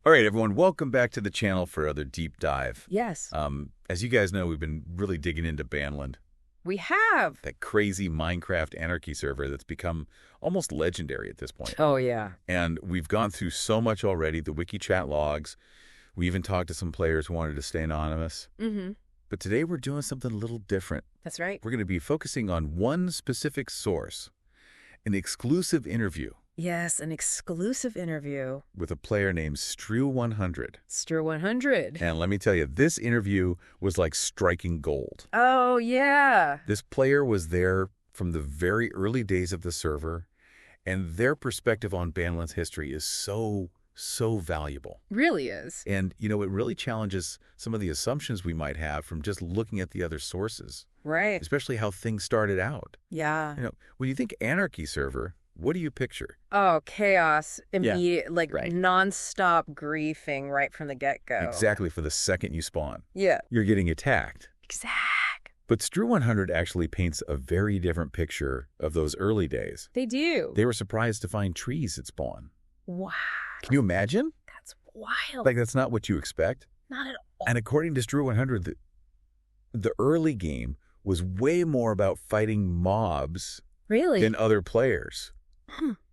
All right, everyone, welcome back to the channel for another deep dive. Yes. As you guys know, we've been really digging into Ban.land, We have. that crazy Minecraft anarchy server that's become almost legendary at this point. Oh, yeah. And we've gone through so much already, the wiki chat logs. We even talked to some players who wanted to stay anonymous. Mm-hmm. But today we're doing something a little different. That's right. We're going to be focusing on one specific source, an exclusive interview Yes, an exclusive interview. with a player named Stru100. Stru100. And let me tell you, this interview was like striking gold. Oh, yeah. This player was there from the very early days of the server, and their perspective on Ban.land's history is so valuable. Really is. And, you know, it really challenges some of the assumptions we might have from just looking at the other sources, Right. especially how things started out. Yeah. You know, when you think anarchy server, what do you picture? Oh, chaos. Immediate, like right. nonstop griefing right from the get-go. Exactly, for the second you spawn. Yeah. You're getting attacked. Exact. But Stru100 actually paints a very different picture of those early days. They do. They were surprised to find trees at spawn. Wow. Can you imagine? That's wild. Like, that's not what you expect. Not at all. And according to Stru100, the early game was way more about fighting mobs Really? than other players.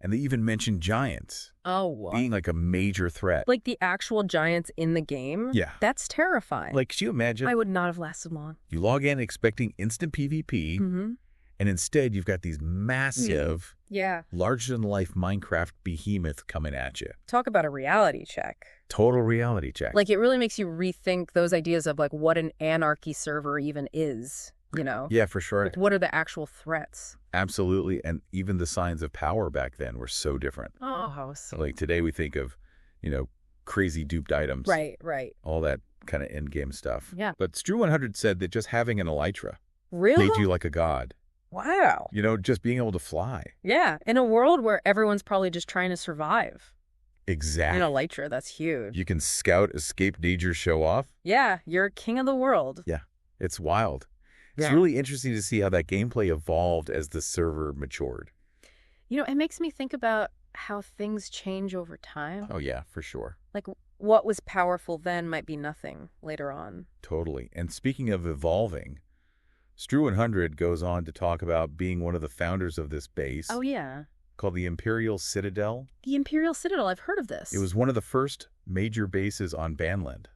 And they even mentioned giants Oh, what? being like a major threat. Like the actual giants in the game? Yeah. That's terrifying. Like, could you imagine? I would not have lasted long. You log in expecting instant PvP, Mm-hmm. and instead you've got these massive, Yeah. larger-than-life Minecraft behemoth coming at you. Talk about a reality check. Total reality check. Like, it really makes you rethink those ideas of, like, what an anarchy server even is, you know? Yeah, for sure. Like, what are the actual threats? Absolutely. And even the signs of power back then were so different. Oh, so... Like today we think of, you know, crazy duped items. Right, right. All that kind of end-game stuff. Yeah. But Stru100 said that just having an elytra Really? made you like a god. Wow. You know, just being able to fly. Yeah, in a world where everyone's probably just trying to survive. Exactly. In Elytra, that's huge. You can scout, escape danger, show off. Yeah, you're king of the world. Yeah, it's wild. It's Yeah. really interesting to see how that gameplay evolved as the server matured. You know, it makes me think about how things change over time. Oh, yeah, for sure. Like, what was powerful then might be nothing later on. Totally. And speaking of evolving, Stru100 goes on to talk about being one of the founders of this base Oh, yeah. called the Imperial Citadel. The Imperial Citadel, I've heard of this. It was one of the first major bases on Ban.land.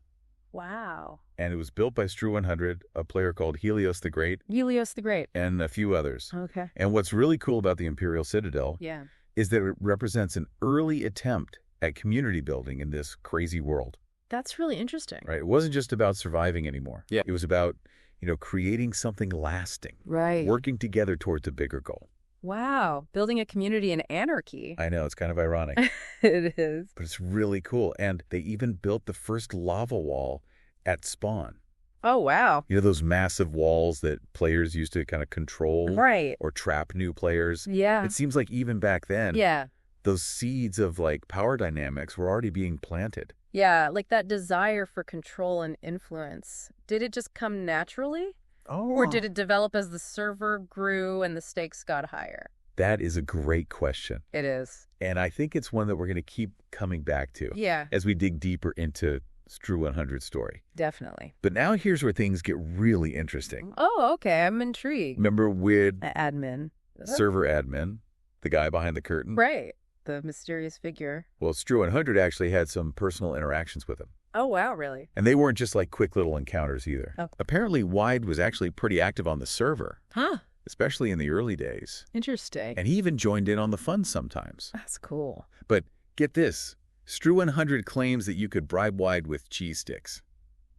Wow. And it was built by Stru100, a player called Helios the Great, Helios the Great. and a few others. Okay. And what's really cool about the Imperial Citadel Yeah. is that it represents an early attempt at community building in this crazy world. That's really interesting. Right? It wasn't just about surviving anymore. Yeah. It was about, you know, creating something lasting, Right. working together towards a bigger goal. Wow. Building a community in anarchy. I know, it's kind of ironic, It is. but it's really cool. And they even built the first lava wall at spawn. Oh, wow. You know, those massive walls that players used to kind of control Right. or trap new players? Yeah. It seems like even back then, Yeah. those seeds of like power dynamics were already being planted. Yeah, like that desire for control and influence. Did it just come naturally? Oh. Or did it develop as the server grew and the stakes got higher? That is a great question. It is. And I think it's one that we're going to keep coming back to Yeah, as we dig deeper into Stru100's story. definitely. But now here's where things get really interesting. Oh, okay. I'm intrigued. Remember with Admin. server admin, the guy behind the curtain? Right. The mysterious figure. Well, Stru100 actually had some personal interactions with him. Oh, wow, really? And they weren't just like quick little encounters either. Oh. Apparently, Wide was actually pretty active on the server, Huh. especially in the early days. Interesting. And he even joined in on the fun sometimes. That's cool. But get this, Stru100 claims that you could bribe Wide with cheese sticks,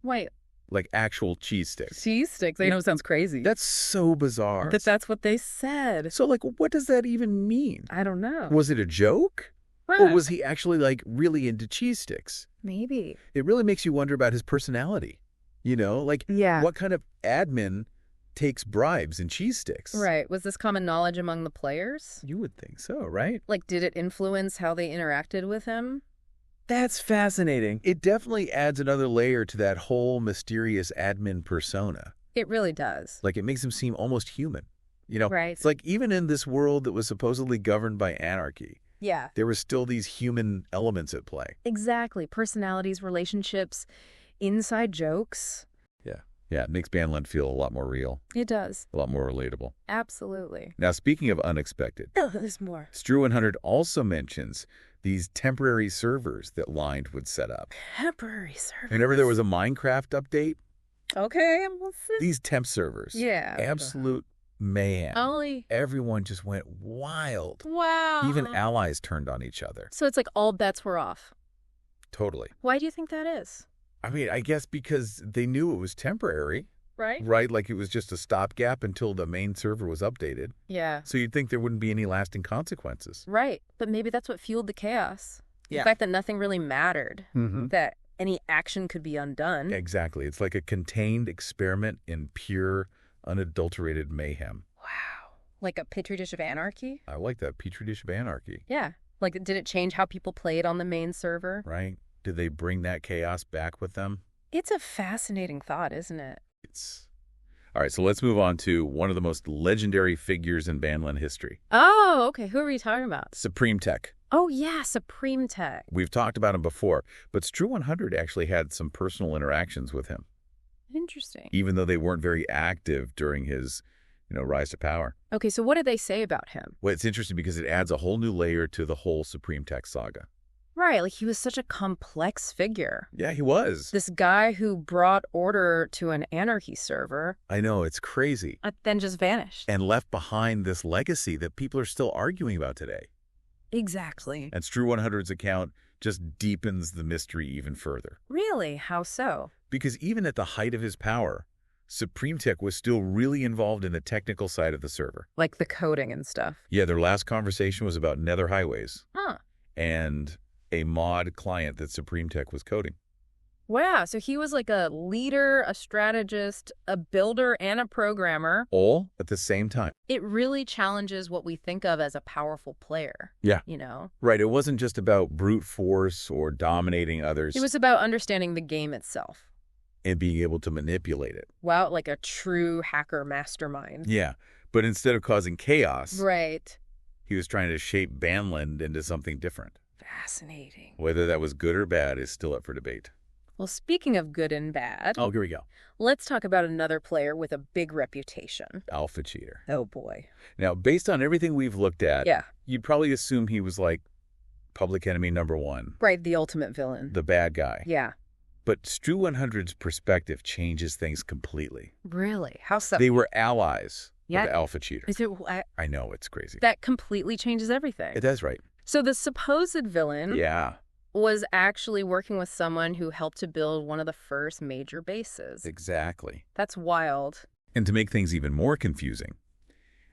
Wait, like actual cheese sticks. cheese sticks. I know it sounds crazy. That's so bizarre. That's what they said. So, like, what does that even mean? I don't know. Was it a joke? Huh. Or was he actually, like, really into cheese sticks? Maybe. It really makes you wonder about his personality. You know, like, Yeah. what kind of admin takes bribes and cheese sticks? Right. Was this common knowledge among the players? You would think so, right? Like, did it influence how they interacted with him? That's fascinating. It definitely adds another layer to that whole mysterious admin persona. It really does. Like, it makes him seem almost human. You know, Right. it's like even in this world that was supposedly governed by anarchy, Yeah. There were still these human elements at play. Exactly. Personalities, relationships, inside jokes. Yeah. Yeah, it makes Ban.land feel a lot more real, It does. a lot more relatable. Absolutely. Now, speaking of unexpected, Oh, there's more. Stru100 also mentions these temporary servers that Land would set up. Temporary servers. Whenever there was a Minecraft update, Okay, I'm listening. these temp servers, Yeah. absolute mayhem. Only. Everyone just went wild. Wow. Even allies turned on each other. So it's like all bets were off. Totally. Why do you think that is? I mean, I guess because they knew it was temporary, Right? right? Like it was just a stopgap until the main server was updated. Yeah. So you'd think there wouldn't be any lasting consequences. Right. But maybe that's what fueled the chaos. Yeah. The fact that nothing really mattered. Mm-hmm. That any action could be undone. Exactly. It's like a contained experiment in pure, unadulterated mayhem. Wow. Like a petri dish of anarchy? I like that petri dish of anarchy, Yeah. Like, did it change how people played on the main server? right? Did they bring that chaos back with them? It's a fascinating thought, isn't it? All right, so let's move on to one of the most legendary figures in Ban.land history, Oh, okay. Who are you talking about? Supreme Tech. Oh, yeah, Supreme Tech. We've talked about him before, but Stru100 actually had some personal interactions with him, Interesting. even though they weren't very active during his, rise to power. Okay, so what did they say about him? Well, it's interesting because it adds a whole new layer to the whole Supreme Tech saga. Right, like he was such a complex figure. Yeah, he was. This guy who brought order to an anarchy server, I know, it's crazy. then just vanished. And left behind this legacy that people are still arguing about today. Exactly. And Stru100's account just deepens the mystery even further. Really? How so? Because even at the height of his power, Supreme Tech was still really involved in the technical side of the server. Like the coding and stuff. Yeah, their last conversation was about nether highways Huh. and a mod client that Supreme Tech was coding. Wow, so he was like a leader, a strategist, a builder, and a programmer. All at the same time. It really challenges what we think of as a powerful player. Yeah. You know? Right, it wasn't just about brute force or dominating others. It was about understanding the game itself. And being able to manipulate it. Wow, like a true hacker mastermind. Yeah, but instead of causing chaos, Right. he was trying to shape Ban.land into something different. Fascinating. Whether that was good or bad is still up for debate. Well, speaking of good and bad, Oh, here we go. let's talk about another player with a big reputation. Alpha Cheater. Oh, boy. Now, based on everything we've looked at, Yeah. you'd probably assume he was like public enemy number one, Right, the ultimate villain. the bad guy. Yeah. But Stru100's perspective changes things completely. Really? How so? They were allies Yeah. of Alpha Cheater. Is it I know, it's crazy. that completely changes everything? It does, right? So the supposed villain Yeah, was actually working with someone who helped to build one of the first major bases. exactly. That's wild. And to make things even more confusing,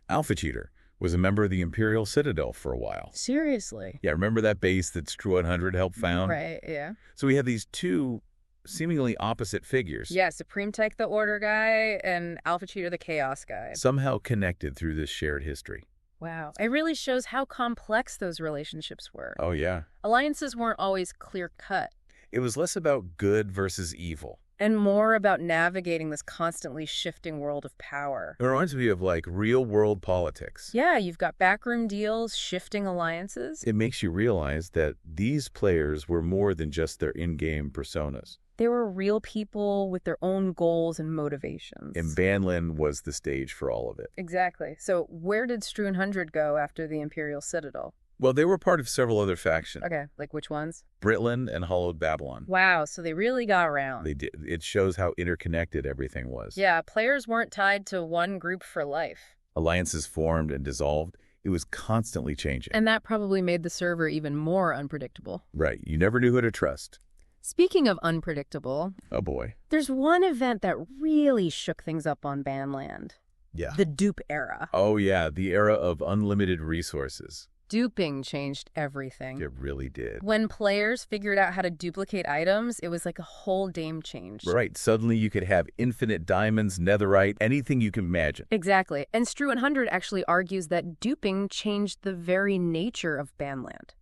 Alpha Cheater was a member of the Imperial Citadel for a while. Seriously? Yeah, remember that base that Stru100 helped found? Right, yeah. So we have these two seemingly opposite figures, Yeah, Supreme Tech, the order guy, and Alpha Cheater, the chaos guy. somehow connected through this shared history. Wow. It really shows how complex those relationships were. Oh, yeah. Alliances weren't always clear-cut, It was less about good versus evil. and more about navigating this constantly shifting world of power. It reminds me of like real-world politics. Yeah, you've got backroom deals, shifting alliances. It makes you realize that these players were more than just their in-game personas. They were real people with their own goals and motivations. And Ban.land was the stage for all of it. Exactly. So where did Stru100 go after the Imperial Citadel? Well, they were part of several other factions. Okay, like which ones? Britland and Hollowed Babylon. Wow, so they really got around. They did. It shows how interconnected everything was. Yeah, players weren't tied to one group for life. Alliances formed and dissolved. It was constantly changing. And that probably made the server even more unpredictable. Right. You never knew who to trust. Speaking of unpredictable, Oh, boy. there's one event that really shook things up on Ban.land. Yeah. The dupe era. Oh, yeah. The era of unlimited resources. Duping changed everything. It really did. When players figured out how to duplicate items, it was like a whole game change. Right. Suddenly you could have infinite diamonds, netherite, anything you can imagine. Exactly. And Stru100 actually argues that duping changed the very nature of Ban.land.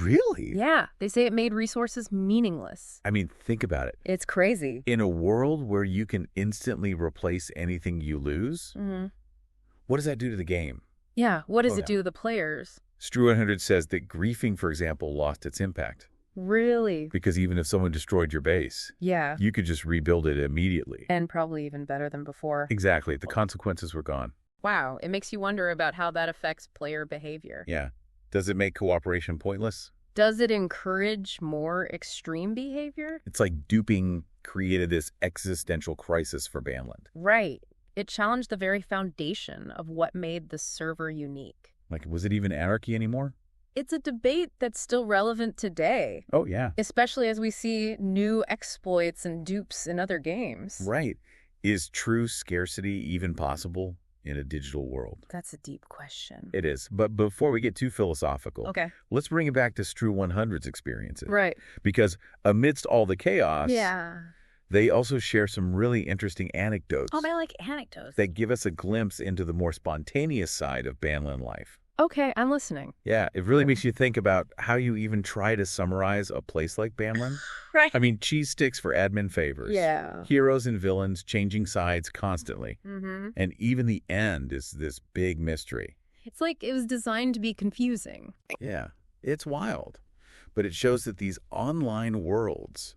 Really? Yeah, they say it made resources meaningless. I mean, think about it. It's crazy. In a world where you can instantly replace anything you lose, Mm-hmm. what does that do to the game? Yeah, what does Oh, it yeah. do to the players? Stru100 says that griefing, for example, lost its impact. Really? Because even if someone destroyed your base, Yeah. you could just rebuild it immediately. And probably even better than before. Exactly. The consequences were gone. Wow, it makes you wonder about how that affects player behavior. Yeah. Does it make cooperation pointless? Does it encourage more extreme behavior? It's like duping created this existential crisis for Ban.land. Right. It challenged the very foundation of what made the server unique. Like, was it even anarchy anymore? It's a debate that's still relevant today. Oh, yeah. Especially as we see new exploits and dupes in other games. Right. Is true scarcity even possible in a digital world? That's a deep question. It is. But before we get too philosophical, Okay. let's bring it back to Stru100's experiences. Right. Because amidst all the chaos, Yeah. they also share some really interesting anecdotes Oh, I like anecdotes. that give us a glimpse into the more spontaneous side of Ban.land life. Okay, I'm listening. Yeah, it really makes you think about how you even try to summarize a place like Ban.land. Right. I mean, cheese sticks for admin favors. Yeah. Heroes and villains changing sides constantly. Mm-hmm. And even the end is this big mystery. It's like it was designed to be confusing. Yeah, it's wild. But it shows that these online worlds,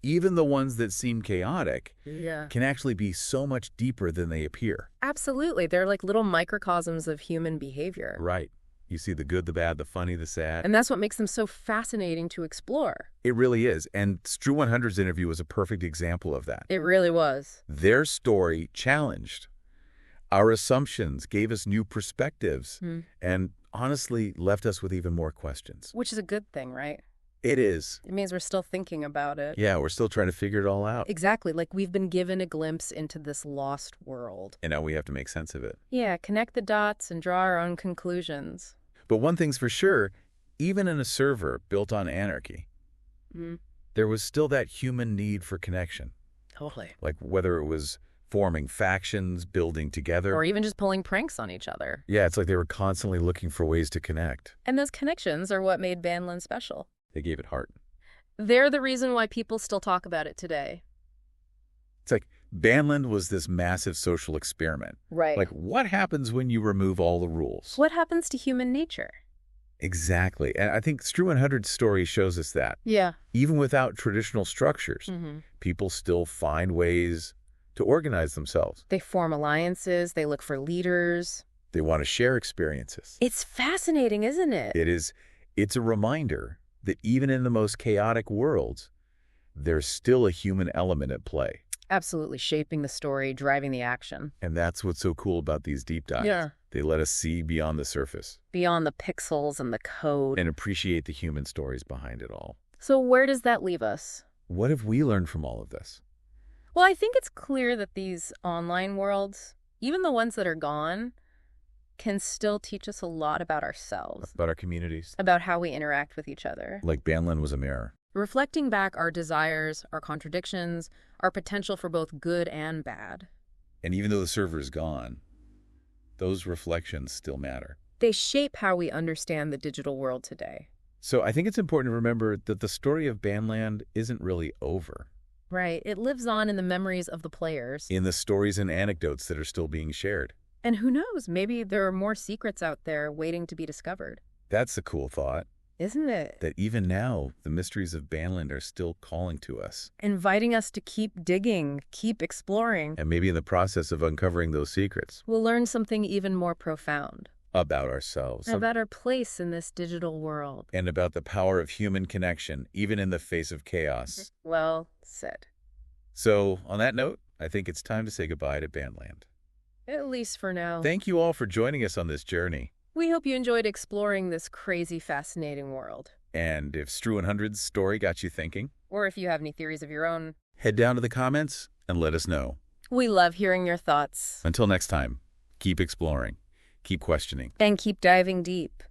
even the ones that seem chaotic, Yeah. can actually be so much deeper than they appear. Absolutely. They're like little microcosms of human behavior. Right. You see the good, the bad, the funny, the sad. And that's what makes them so fascinating to explore. It really is. And Stru100's interview was a perfect example of that. It really was. Their story challenged our assumptions, gave us new perspectives, and honestly left us with even more questions. Which is a good thing, right? It is. It means we're still thinking about it. Yeah, we're still trying to figure it all out. Exactly. Like we've been given a glimpse into this lost world. And now we have to make sense of it. Yeah, connect the dots and draw our own conclusions. But one thing's for sure, even in a server built on anarchy, there was still that human need for connection. Totally. Like whether it was forming factions, building together. Or even just pulling pranks on each other. Yeah, it's like they were constantly looking for ways to connect. And those connections are what made Ban.land special. They gave it heart. They're the reason why people still talk about it today. It's like Ban.land was this massive social experiment. Right. Like, what happens when you remove all the rules? What happens to human nature? Exactly. And I think Stru100's story shows us that. Yeah. Even without traditional structures, people still find ways to organize themselves. They form alliances. They look for leaders. They want to share experiences. It's fascinating, isn't it? It is. It's a reminder that even in the most chaotic worlds, there's still a human element at play. Absolutely. Shaping the story, driving the action. And that's what's so cool about these deep dives. Yeah. They let us see beyond the surface. Beyond the pixels and the code. And appreciate the human stories behind it all. So where does that leave us? What have we learned from all of this? Well, I think it's clear that these online worlds, even the ones that are gone, can still teach us a lot about ourselves. About our communities. About how we interact with each other. Like Ban.land was a mirror. Reflecting back our desires, our contradictions, our potential for both good and bad. And even though the server is gone, those reflections still matter. They shape how we understand the digital world today. So I think it's important to remember that the story of Ban.land isn't really over. Right. It lives on in the memories of the players. In the stories and anecdotes that are still being shared. And who knows, maybe there are more secrets out there waiting to be discovered. That's a cool thought. Isn't it? That even now, the mysteries of Ban.land are still calling to us. Inviting us to keep digging, keep exploring. And maybe in the process of uncovering those secrets. We'll learn something even more profound. About ourselves. About our place in this digital world. And about the power of human connection, even in the face of chaos. Well said. So, on that note, I think it's time to say goodbye to Ban.land. At least for now. Thank you all for joining us on this journey. We hope you enjoyed exploring this crazy, fascinating world. And if Stru100's story got you thinking, or if you have any theories of your own, head down to the comments and let us know. We love hearing your thoughts. Until next time, keep exploring, keep questioning, and keep diving deep.